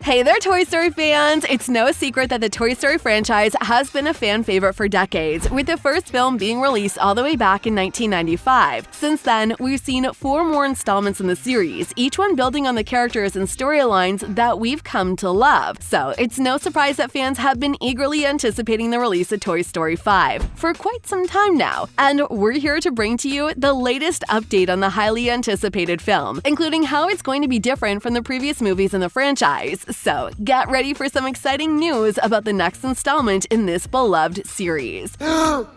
Hey there, Toy Story fans! It's no secret that the Toy Story franchise has been a fan favorite for decades, with the first film being released all the way back in 1995. Since then, we've seen 4 more installments in the series, each one building on the characters and storylines that we've come to love. So, it's no surprise that fans have been eagerly anticipating the release of Toy Story 5 for quite some time now. And we're here to bring to you the latest update on the highly anticipated film, including how it's going to be different from the previous movies in the franchise. So, get ready for some exciting news about the next installment in this beloved series. I'm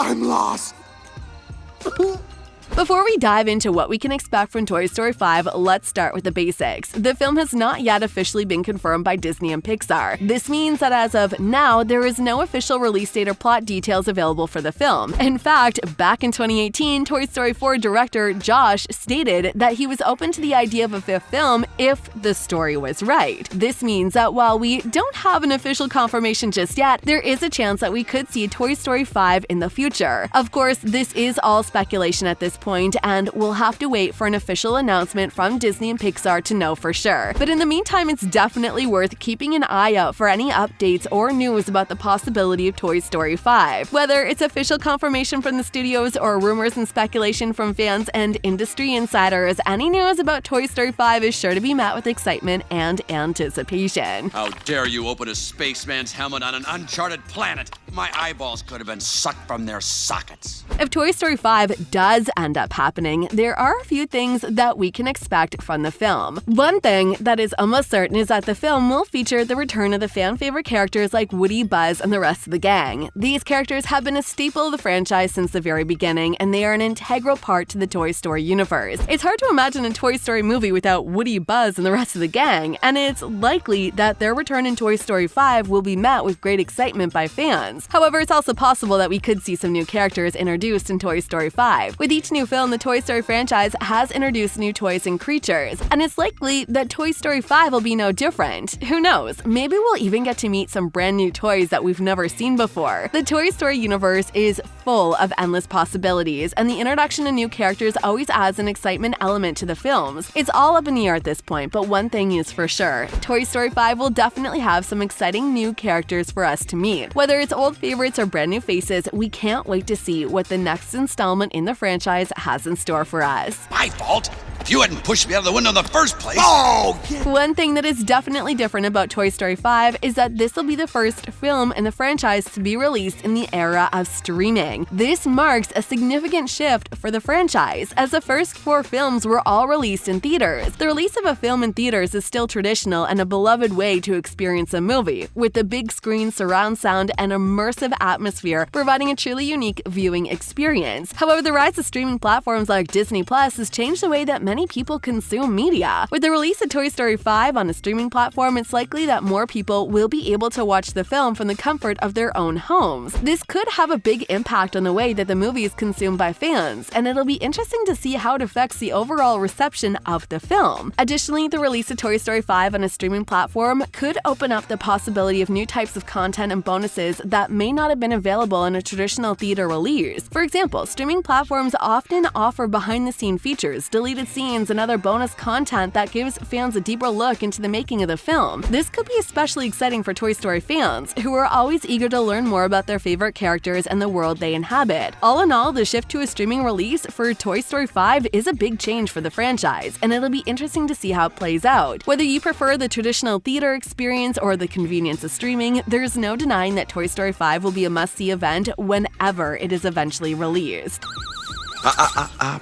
lost. Before we dive into what we can expect from Toy Story 5, let's start with the basics. The film has not yet officially been confirmed by Disney and Pixar. This means that as of now, there is no official release date or plot details available for the film. In fact, back in 2018, Toy Story 4 director Josh stated that he was open to the idea of a 5th film if the story was right. This means that while we don't have an official confirmation just yet, there is a chance that we could see Toy Story 5 in the future. Of course, this is all speculation at this point, and we'll have to wait for an official announcement from Disney and Pixar to know for sure. But in the meantime, it's definitely worth keeping an eye out for any updates or news about the possibility of Toy Story 5. Whether it's official confirmation from the studios or rumors and speculation from fans and industry insiders, any news about Toy Story 5 is sure to be met with excitement and anticipation. How dare you open a spaceman's helmet on an uncharted planet? My eyeballs could have been sucked from their sockets. If Toy Story 5 does end up happening, there are a few things that we can expect from the film. One thing that is almost certain is that the film will feature the return of the fan-favorite characters like Woody, Buzz, and the rest of the gang. These characters have been a staple of the franchise since the very beginning, and they are an integral part to the Toy Story universe. It's hard to imagine a Toy Story movie without Woody, Buzz, and the rest of the gang, and it's likely that their return in Toy Story 5 will be met with great excitement by fans. However, it's also possible that we could see some new characters introduced in Toy Story 5. With each new film, the Toy Story franchise has introduced new toys and creatures, and it's likely that Toy Story 5 will be no different. Who knows? Maybe we'll even get to meet some brand new toys that we've never seen before. The Toy Story universe is full of endless possibilities, and the introduction of new characters always adds an excitement element to the films. It's all up in the air at this point, but one thing is for sure. Toy Story 5 will definitely have some exciting new characters for us to meet. Whether it's old favorites or brand new faces, we can't wait to see what the next installment in the franchise has in store for us. My fault? If you hadn't pushed me out of the window in the first place. Oh, yeah. One thing that is definitely different about Toy Story 5 is that this will be the first film in the franchise to be released in the era of streaming. This marks a significant shift for the franchise, as the first 4 films were all released in theaters. The release of a film in theaters is still traditional and a beloved way to experience a movie, with the big screen, surround sound, and immersive atmosphere providing a truly unique viewing experience. However, the rise of streaming platforms like Disney Plus has changed the way that many people consume media. With the release of Toy Story 5 on a streaming platform, it's likely that more people will be able to watch the film from the comfort of their own homes. This could have a big impact on the way that the movie is consumed by fans, and it'll be interesting to see how it affects the overall reception of the film. Additionally, the release of Toy Story 5 on a streaming platform could open up the possibility of new types of content and bonuses that may not have been available in a traditional theater release. For example, streaming platforms often offer behind-the-scenes features, deleted scenes, and other bonus content that gives fans a deeper look into the making of the film. This could be especially exciting for Toy Story fans, who are always eager to learn more about their favorite characters and the world they inhabit. All in all, the shift to a streaming release for Toy Story 5 is a big change for the franchise, and it'll be interesting to see how it plays out. Whether you prefer the traditional theater experience or the convenience of streaming, there's no denying that Toy Story 5 will be a must-see event whenever it is eventually released.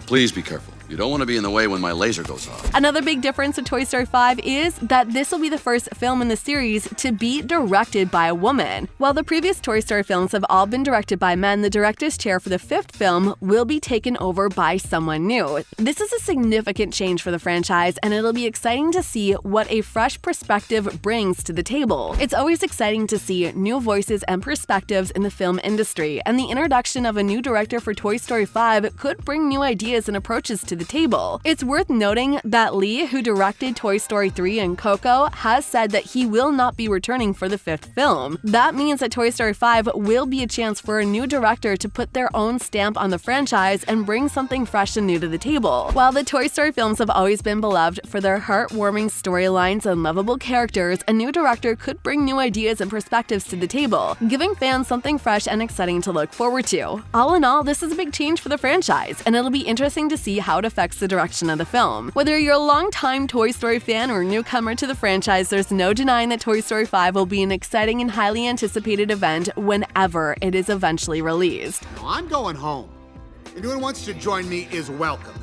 Please be careful. You don't want to be in the way when my laser goes off. Another big difference with Toy Story 5 is that this will be the first film in the series to be directed by a woman. While the previous Toy Story films have all been directed by men, the director's chair for the 5th film will be taken over by someone new. This is a significant change for the franchise, and it'll be exciting to see what a fresh perspective brings to the table. It's always exciting to see new voices and perspectives in the film industry, and the introduction of a new director for Toy Story 5 could bring new ideas and approaches to the the table. It's worth noting that Lee, who directed Toy Story 3 and Coco, has said that he will not be returning for the 5th film. That means that Toy Story 5 will be a chance for a new director to put their own stamp on the franchise and bring something fresh and new to the table. While the Toy Story films have always been beloved for their heartwarming storylines and lovable characters, a new director could bring new ideas and perspectives to the table, giving fans something fresh and exciting to look forward to. All in all, this is a big change for the franchise, and it'll be interesting to see how it affects the direction of the film. Whether you're a longtime Toy Story fan or a newcomer to the franchise, there's no denying that Toy Story 5 will be an exciting and highly anticipated event whenever it is eventually released. No, I'm going home. Anyone who wants to join me is welcome.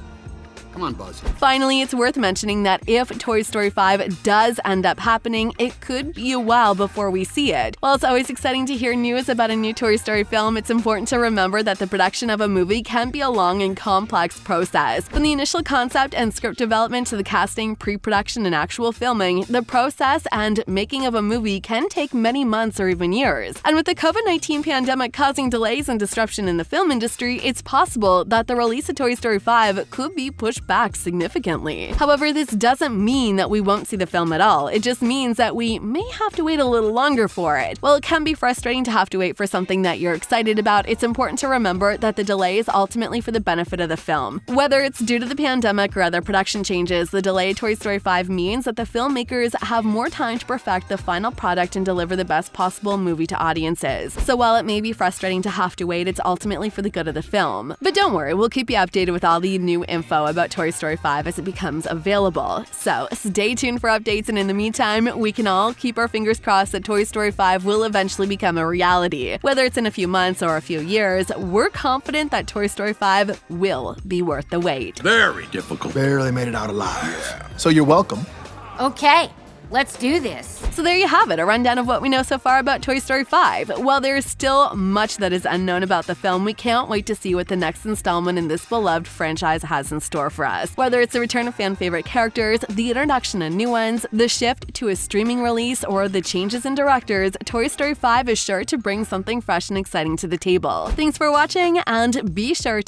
Come on, Buzz. Finally, it's worth mentioning that if Toy Story 5 does end up happening, it could be a while before we see it. While it's always exciting to hear news about a new Toy Story film, it's important to remember that the production of a movie can be a long and complex process. From the initial concept and script development to the casting, pre-production, and actual filming, the process and making of a movie can take many months or even years. And with the COVID-19 pandemic causing delays and disruption in the film industry, it's possible that the release of Toy Story 5 could be pushed back significantly. However, this doesn't mean that we won't see the film at all. It just means that we may have to wait a little longer for it. While it can be frustrating to have to wait for something that you're excited about, it's important to remember that the delay is ultimately for the benefit of the film. Whether it's due to the pandemic or other production changes, the delay of Toy Story 5 means that the filmmakers have more time to perfect the final product and deliver the best possible movie to audiences. So while it may be frustrating to have to wait, it's ultimately for the good of the film. But don't worry, we'll keep you updated with all the new info about Toy Story 5 as it becomes available. So stay tuned for updates, and in the meantime, we can all keep our fingers crossed that Toy Story 5 will eventually become a reality. Whether it's in a few months or a few years, we're confident that Toy Story 5 will be worth the wait. Very difficult. Barely made it out alive. So you're welcome. Okay, let's do this. So there you have it, a rundown of what we know so far about Toy Story 5. While there is still much that is unknown about the film, we can't wait to see what the next installment in this beloved franchise has in store for us. Whether it's the return of fan-favorite characters, the introduction of new ones, the shift to a streaming release, or the changes in directors, Toy Story 5 is sure to bring something fresh and exciting to the table. Thanks for watching, and be sure to